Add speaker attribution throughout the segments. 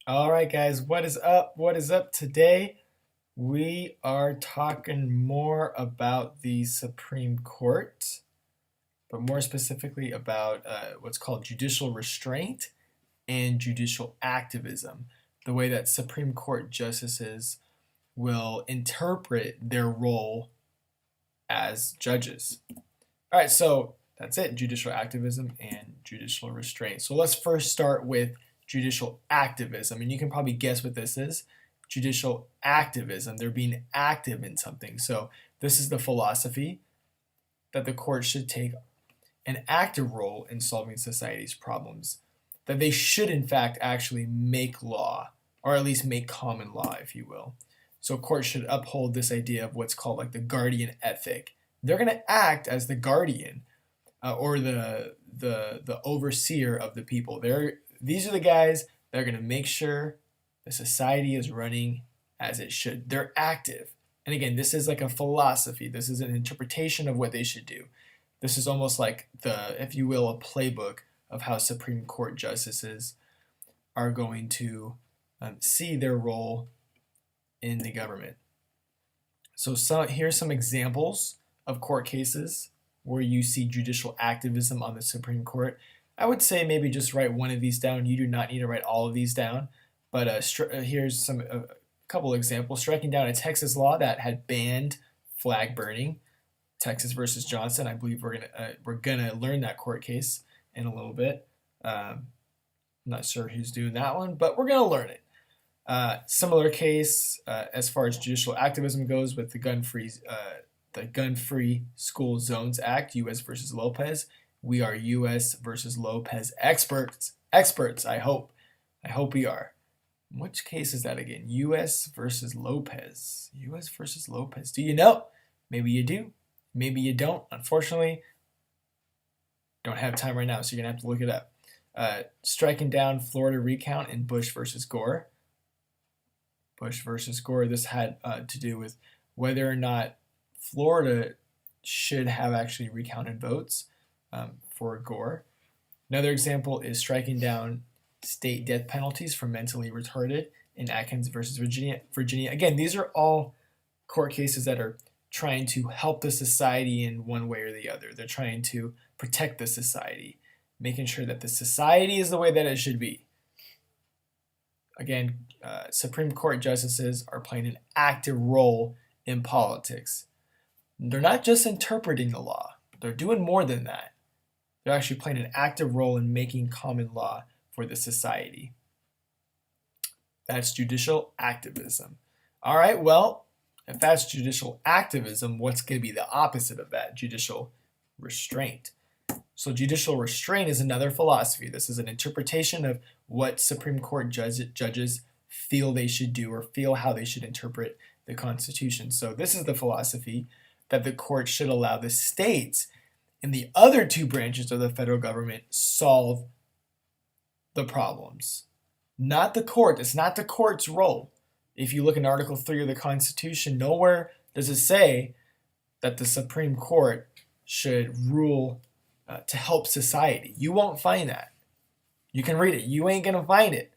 Speaker 1: All right, guys, what is up? What is up today? We are talking more about the Supreme Court, but more specifically about what's called judicial restraint and judicial activism, the way that Supreme Court justices will interpret their role as judges. All right, so that's it, judicial activism and judicial restraint. So let's first start with judicial activism. And you can probably guess what this is. Judicial activism. They're being active in something. So this is the philosophy that the court should take an active role in solving society's problems. That they should, in fact, actually make law, or at least make common law, if you will. So courts should uphold this idea of what's called like the guardian ethic. They're going to act as the guardian or the overseer of the people. These are the guys that are going to make sure the society is running as it should. They're active. And again, this is like a philosophy. This is an interpretation of what they should do. This is almost like if you will, a playbook of how Supreme Court justices are going to see their role in the government. So here's some examples of court cases where you see judicial activism on the Supreme Court. I would say maybe just write one of these down. You do not need to write all of these down. But here's a couple examples. Striking down a Texas law that had banned flag burning. Texas versus Johnson. I believe we're gonna learn that court case in a little bit. I'm not sure who's doing that one, but we're gonna learn it. Similar case as far as judicial activism goes with the Gun-Free School Zones Act, U.S. versus Lopez. We are U.S. versus Lopez experts. I hope we are. Which case is that again? U.S. versus Lopez. U.S. versus Lopez. Do you know? Maybe you do. Maybe you don't. Unfortunately, don't have time right now, so you're going to have to look it up. Striking down Florida recount in Bush versus Gore. Bush versus Gore. This had to do with whether or not Florida should have actually recounted votes for Gore. Another example is striking down state death penalties for mentally retarded in Atkins versus Virginia. Again, these are all court cases that are trying to help the society in one way or the other. They're trying to protect the society, making sure that the society is the way that it should be. Again, Supreme Court justices are playing an active role in politics. They're not just interpreting the law. They're doing more than that. They're actually playing an active role in making common law for the society. That's judicial activism. All right, well, if that's judicial activism, what's going to be the opposite of that? Judicial restraint. So judicial restraint is another philosophy. This is an interpretation of what Supreme Court judges feel they should do or feel how they should interpret the Constitution. So this is the philosophy that the court should allow the states and the other two branches of the federal government solve the problems. Not the court. It's not the court's role. If you look in Article 3 of the Constitution, nowhere does it say that the Supreme Court should rule to help society. You won't find that. You can read it. You ain't going to find it.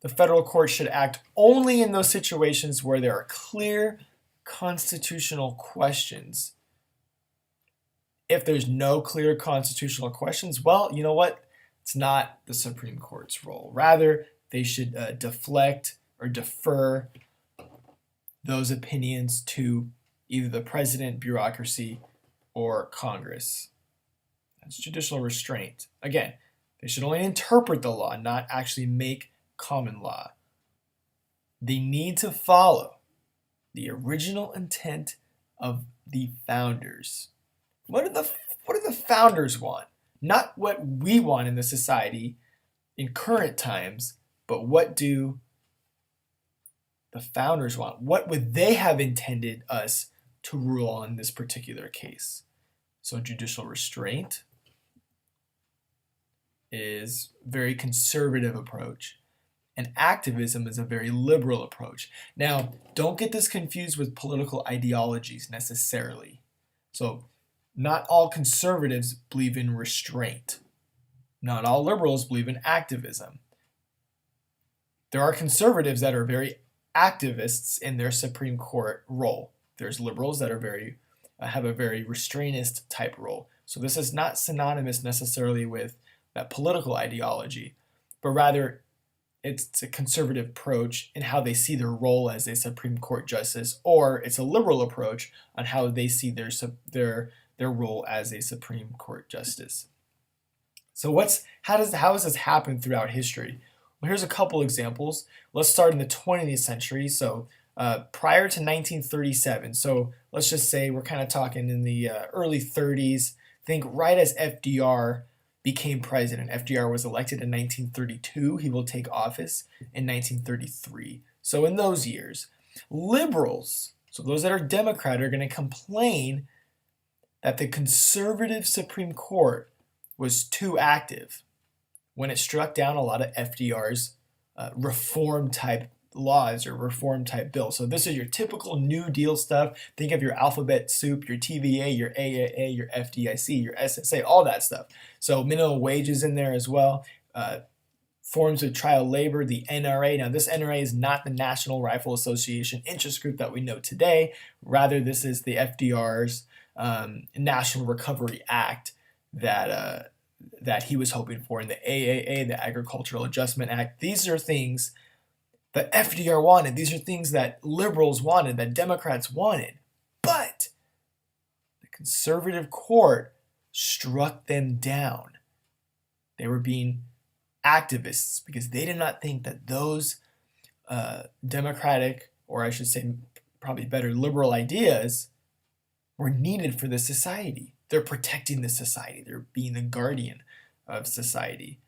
Speaker 1: The federal court should act only in those situations where there are clear constitutional questions. If there's no clear constitutional questions, well, you know what? It's not the Supreme Court's role. Rather, they should deflect or defer those opinions to either the president, bureaucracy, or Congress. That's judicial restraint. Again, they should only interpret the law, not actually make common law. They need to follow the original intent of the founders. What do the founders want? Not what we want in the society in current times, but what do the founders want? What would they have intended us to rule on this particular case? So judicial restraint is a very conservative approach, and activism is a very liberal approach. Now, don't get this confused with political ideologies necessarily. So not all conservatives believe in restraint. Not all liberals believe in activism. there are conservatives that are very activists in their Supreme Court role. There's liberals that are have a very restrainist type role. So this is not synonymous necessarily with that political ideology, but rather it's a conservative approach in how they see their role as a Supreme Court justice, or it's a liberal approach on how they see their role as a Supreme Court justice. So how has this happened throughout history? Well, here's a couple examples. Let's start in the 20th century. So prior to 1937, so let's just say we're kind of talking in the early 30s. Think right as FDR became president. FDR was elected in 1932. He will take office in 1933. So in those years, liberals, so those that are Democrat, are going to complain that the conservative Supreme Court was too active when it struck down a lot of FDR's reform type laws or reform type bills. So this is your typical New Deal stuff. Think of your alphabet soup, your TVA, your AAA, your FDIC, your SSA, all that stuff. So minimum wages in there as well. Forms of trial labor, the NRA. Now this NRA is not the National Rifle Association interest group that we know today. Rather, this is the FDR's National Recovery Act that he was hoping for, in the AAA, the Agricultural Adjustment Act. These are things that FDR wanted. These are things that liberals wanted, that Democrats wanted. But the conservative court struck them down. They were being activists because they did not think that those democratic, or I should say probably better, liberal ideas were needed for the society. They're protecting the society. They're being the guardian of society.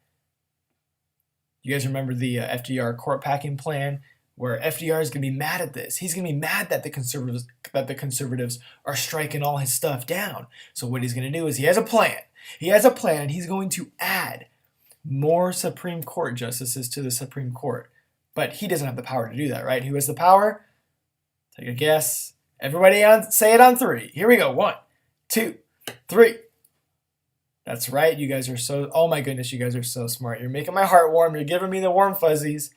Speaker 1: You guys remember the FDR court packing plan, where FDR is going to be mad at this. He's going to be mad that the conservatives are striking all his stuff down. So what he's going to do is he has a plan. He has a plan, and he's going to add more Supreme Court justices to the Supreme Court. But he doesn't have the power to do that, right? Who has the power? Take a guess. Everybody say it on three. Here we go. 1, 2, 3. That's right. You guys are oh my goodness, you guys are so smart. You're making my heart warm. You're giving me the warm fuzzies.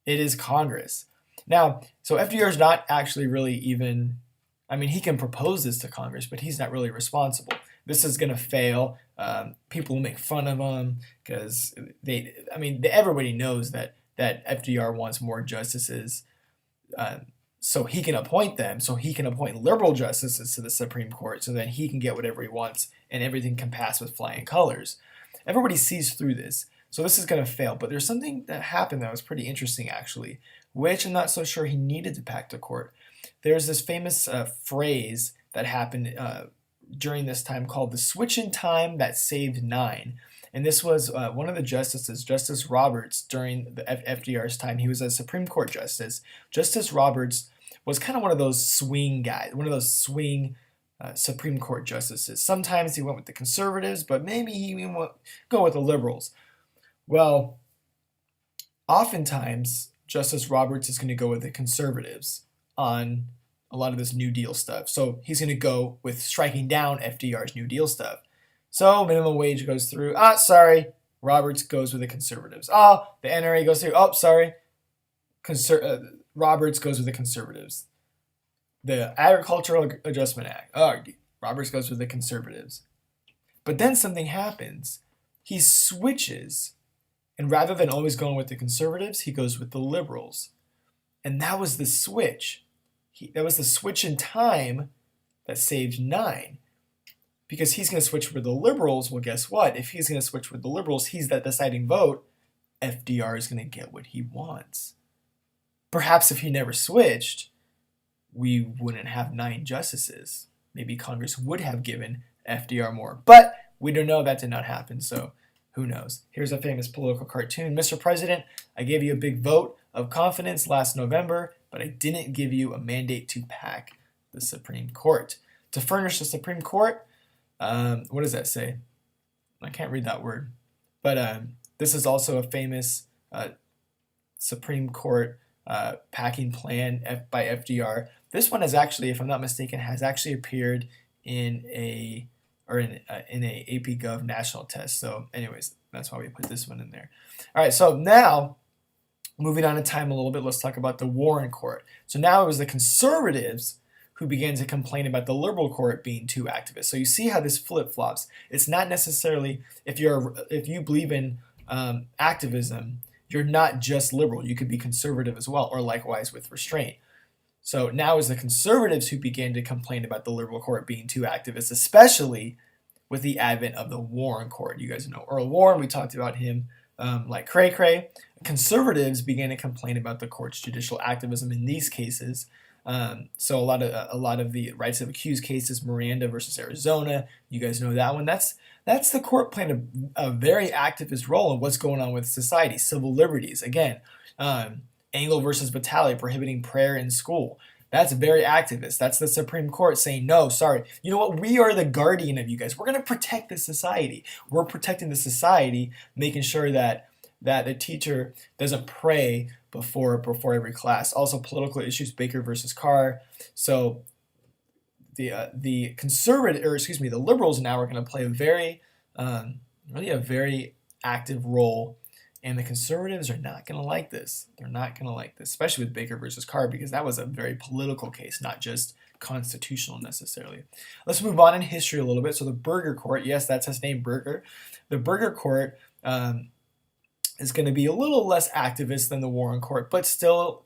Speaker 1: It is Congress. Now, so FDR is not actually really even, he can propose this to Congress, but he's not really responsible. This is going to fail. People will make fun of him because everybody knows that FDR wants more justices. So he can appoint them, so he can appoint liberal justices to the Supreme Court, so that he can get whatever he wants and everything can pass with flying colors. Everybody sees through this, so this is going to fail. But there's something that happened that was pretty interesting, actually, which I'm not so sure he needed to pack to court. There's this famous phrase that happened during this time called the switch in time that saved 9. And this was one of the justices, Justice Roberts, during the FDR's time. He was a Supreme Court justice. Justice Roberts was kind of one of those swing guys, one of those swing Supreme Court justices. Sometimes he went with the conservatives, but maybe he would go with the liberals. Well, oftentimes, Justice Roberts is going to go with the conservatives on a lot of this New Deal stuff. So he's going to go with striking down FDR's New Deal stuff. So minimum wage goes through. Sorry. Roberts goes with the conservatives. The NRA goes through. Sorry. Roberts goes with the conservatives. The Agricultural Adjustment Act. Roberts goes with the conservatives. But then something happens. He switches. And rather than always going with the conservatives, he goes with the liberals. And that was the switch. That was the switch in time that saved 9. Because he's going to switch with the liberals. Well, guess what? If he's going to switch with the liberals, he's that deciding vote. FDR is going to get what he wants. Perhaps if he never switched, we wouldn't have 9 justices. Maybe Congress would have given FDR more. But we don't know. That did not happen, so who knows? Here's a famous political cartoon. Mr. President, I gave you a big vote of confidence last November, but I didn't give you a mandate to pack the Supreme Court. To furnish the Supreme Court, what does that say? I can't read that word. But this is also a famous Supreme Court packing plan by FDR. This one is actually, if I'm not mistaken, has actually appeared in a AP Gov national test. So anyways, that's why we put this one in there. All right, so now Moving on in time a little bit, let's talk about the Warren Court. So now it was the conservatives who began to complain about the liberal court being too activist. So you see how this flip-flops. It's not necessarily, if you believe in activism, you're not just liberal. You could be conservative as well, or likewise with Restraint. So now it was the conservatives who began to complain about the liberal court being too activist, especially with the advent of the Warren Court. You guys know Earl Warren. We talked about him like cray-cray. Conservatives began to complain about the court's judicial activism in these cases. So a lot of the rights of accused cases, Miranda versus Arizona, you guys know that one. That's the court playing a very activist role in what's going on with society, civil liberties. Again, Engel versus Vitale, prohibiting prayer in school. That's very activist. That's the Supreme Court saying, no, sorry. You know what? We are the guardian of you guys. We're going to protect the society. We're protecting the society, making sure that the teacher doesn't pray before every class. Also, political issues, Baker versus Carr. So the liberals now are going to play a very active role. And the conservatives are not going to like this. They're not going to like this, especially with Baker versus Carr, because that was a very political case, not just constitutional necessarily. Let's move on in history a little bit. So the Burger Court, yes, that's his name, Burger. The Burger Court is going to be a little less activist than the Warren Court, but still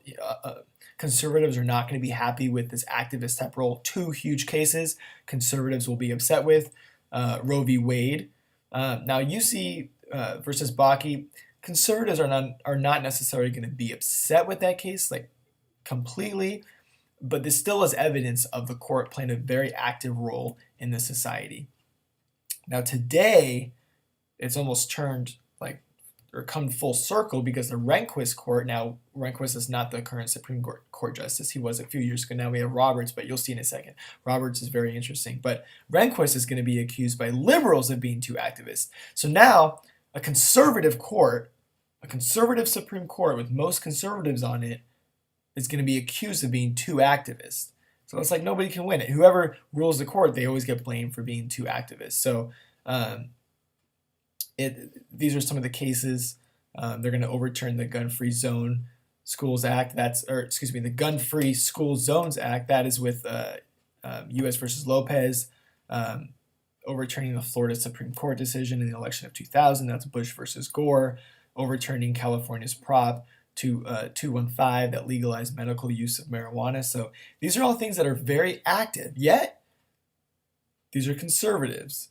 Speaker 1: conservatives are not going to be happy with this activist type role. Two huge cases conservatives will be upset with. Roe v. Wade. Now UC versus Bakke. Conservatives are not necessarily going to be upset with that case, like completely, but this still is evidence of the court playing a very active role in the society. Now today, it's almost turned or come full circle because the Rehnquist court, now Rehnquist is not the current Supreme Court justice. He was a few years ago. Now we have Roberts, but you'll see in a second. Roberts is very interesting. But Rehnquist is going to be accused by liberals of being too activist. So now a conservative court, a conservative Supreme Court with most conservatives on it, is going to be accused of being too activist. So it's like nobody can win it. Whoever rules the court, they always get blamed for being too activist. So these are some of the cases. They're going to overturn the Gun-Free Zone Schools Act. The Gun-Free School Zones Act. That is with U.S. versus Lopez. Overturning the Florida Supreme Court decision in the election of 2000. That's Bush versus Gore. Overturning California's Prop 215 that legalized medical use of marijuana. So these are all things that are very active, yet these are conservatives.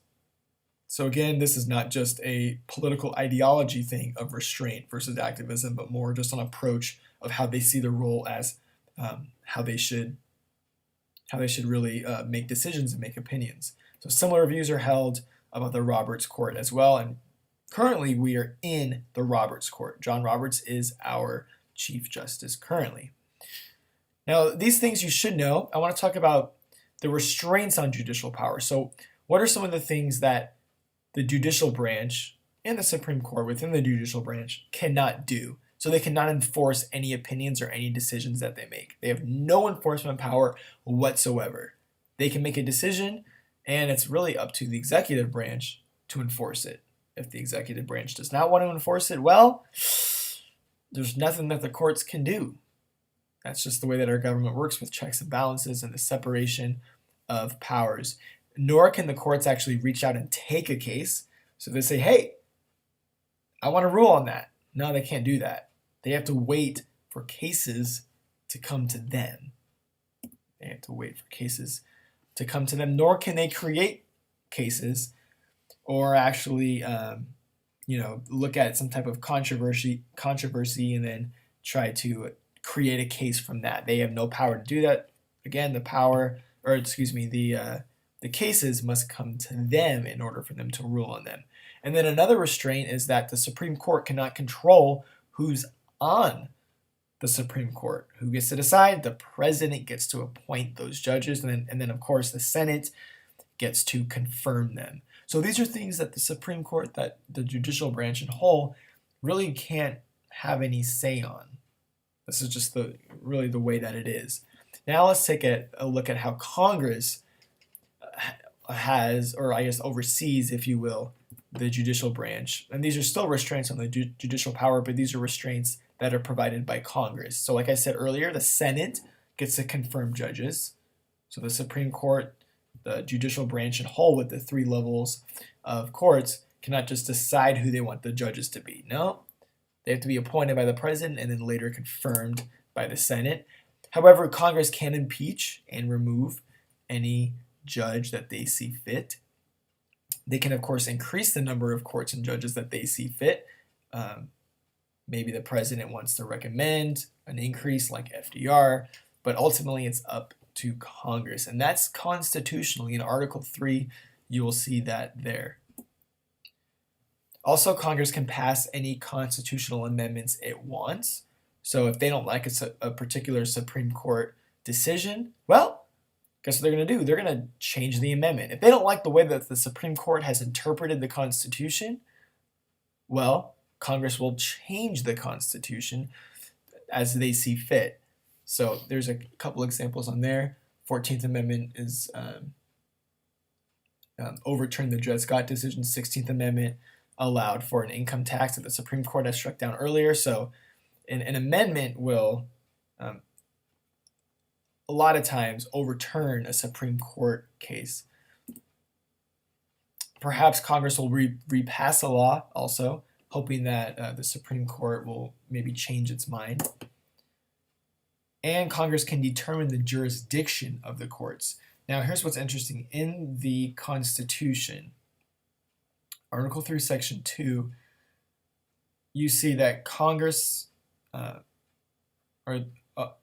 Speaker 1: So again, this is not just a political ideology thing of restraint versus activism, but more just an approach of how they see the role as how they should really make decisions and make opinions. So similar views are held about the Roberts Court as well. And currently we are in the Roberts Court. John Roberts is our Chief Justice currently. Now, these things you should know. I want to talk about the restraints on judicial power. So what are some of the things that the judicial branch and the Supreme Court within the judicial branch cannot do? So they cannot enforce any opinions or any decisions that they make. They have no enforcement power whatsoever. They can make a decision, and it's really up to the executive branch to enforce it. If the executive branch does not want to enforce it, well, there's nothing that the courts can do. That's just the way that our government works with checks and balances and the separation of powers. Nor can the courts actually reach out and take a case. So they say, hey, I want to rule on that. No, they can't do that. They have to wait for cases to come to them. They have to wait for cases to come to them, nor can they create cases or actually, look at some type of controversy and then try to create a case from that. They have no power to do that. Again, the cases must come to them in order for them to rule on them. And then another restraint is that the Supreme Court cannot control who's on the Supreme Court. Who gets to decide? The president gets to appoint those judges, and then of course the Senate gets to confirm them. So these are things that the Supreme Court, that the judicial branch in whole, really can't have any say on. This is just the way that it is. Now let's take a look at how Congress has, or I guess oversees, if you will, the judicial branch. And these are still restraints on the judicial power, but these are restraints that are provided by Congress. So like I said earlier, the Senate gets to confirm judges. So the Supreme Court, the judicial branch in whole with the 3 levels of courts, cannot just decide who they want the judges to be. No, they have to be appointed by the president and then later confirmed by the Senate. However, Congress can impeach and remove any judge that they see fit. They can, of course, increase the number of courts and judges that they see fit. Maybe the president wants to recommend an increase like FDR, but ultimately it's up to Congress. And that's constitutionally in Article 3, you will see that there. Also, Congress can pass any constitutional amendments it wants. So if they don't like a particular Supreme Court decision, well, guess what they're going to do? They're going to change the amendment. If they don't like the way that the Supreme Court has interpreted the Constitution, well, Congress will change the Constitution as they see fit. So there's a couple examples on there. 14th Amendment is overturned the Dred Scott decision. 16th Amendment allowed for an income tax that the Supreme Court has struck down earlier. So an amendment will a lot of times overturn a Supreme Court case. Perhaps Congress will repass a law also, hoping that the Supreme Court will maybe change its mind. And Congress can determine the jurisdiction of the courts. Now, here's what's interesting. In the Constitution, Article 3, Section 2, you see that Congress,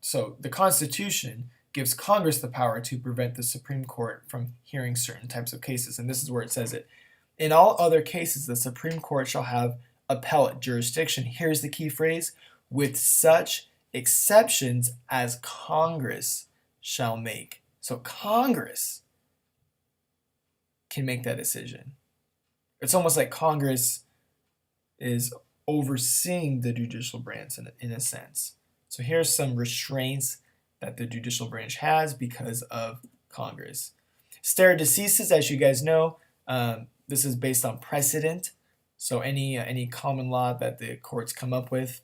Speaker 1: so the Constitution gives Congress the power to prevent the Supreme Court from hearing certain types of cases. And this is where it says it. In all other cases, the Supreme Court shall have appellate jurisdiction. Here's the key phrase: with such exceptions as Congress shall make. So Congress can make that decision. It's almost like Congress is overseeing the judicial branch in a sense. So here's some restraints that the judicial branch has because of Congress. Stare decisis, as you guys know, this is based on precedent. So any common law that the courts come up with,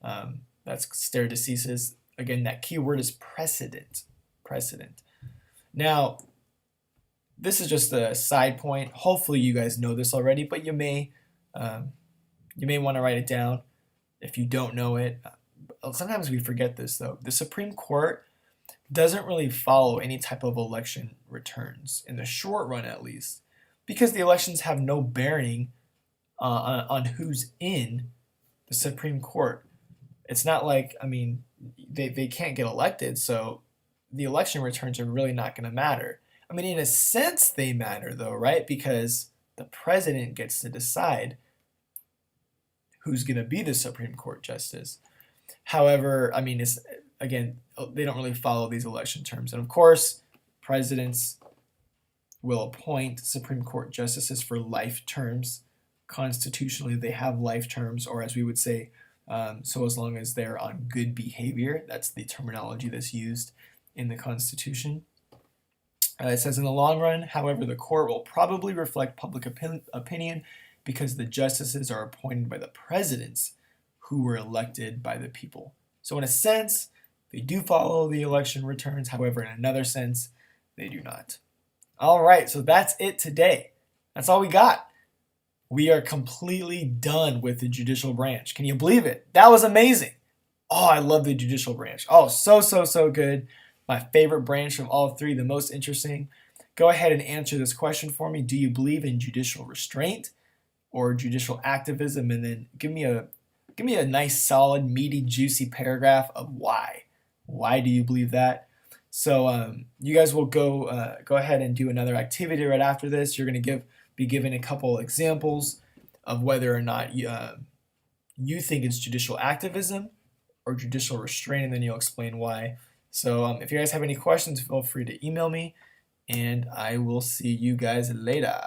Speaker 1: that's stare decisis. Again, that key word is precedent. Precedent. Now, this is just a side point. Hopefully, you guys know this already, but you may want to write it down if you don't know it. Sometimes we forget this, though. The Supreme Court doesn't really follow any type of election returns, in the short run at least, because the elections have no bearing on who's in the Supreme Court. It's not like, they can't get elected, so the election returns are really not going to matter. In a sense, they matter, though, right? Because the president gets to decide who's going to be the Supreme Court justice. However, they don't really follow these election terms. And of course, presidents will appoint Supreme Court justices for life terms. Constitutionally, they have life terms, or as we would say, so as long as they're on good behavior. That's the terminology that's used in the Constitution. It says, in the long run, however, the court will probably reflect public opinion because the justices are appointed by the presidents who were elected by the people. So in a sense, they do follow the election returns. However, in another sense, they do not. All right, so that's it today. That's all we got. We are completely done with the judicial branch. Can you believe it? That was amazing. Oh, I love the judicial branch. Oh, so good. My favorite branch from all 3, the most interesting. Go ahead and answer this question for me. Do you believe in judicial restraint or judicial activism? And then give me a nice, solid, meaty, juicy paragraph of why. Why do you believe that? So you guys will go ahead and do another activity right after this. You're going to be given a couple examples of whether or not you think it's judicial activism or judicial restraint, and then you'll explain why. So if you guys have any questions, feel free to email me, and I will see you guys later.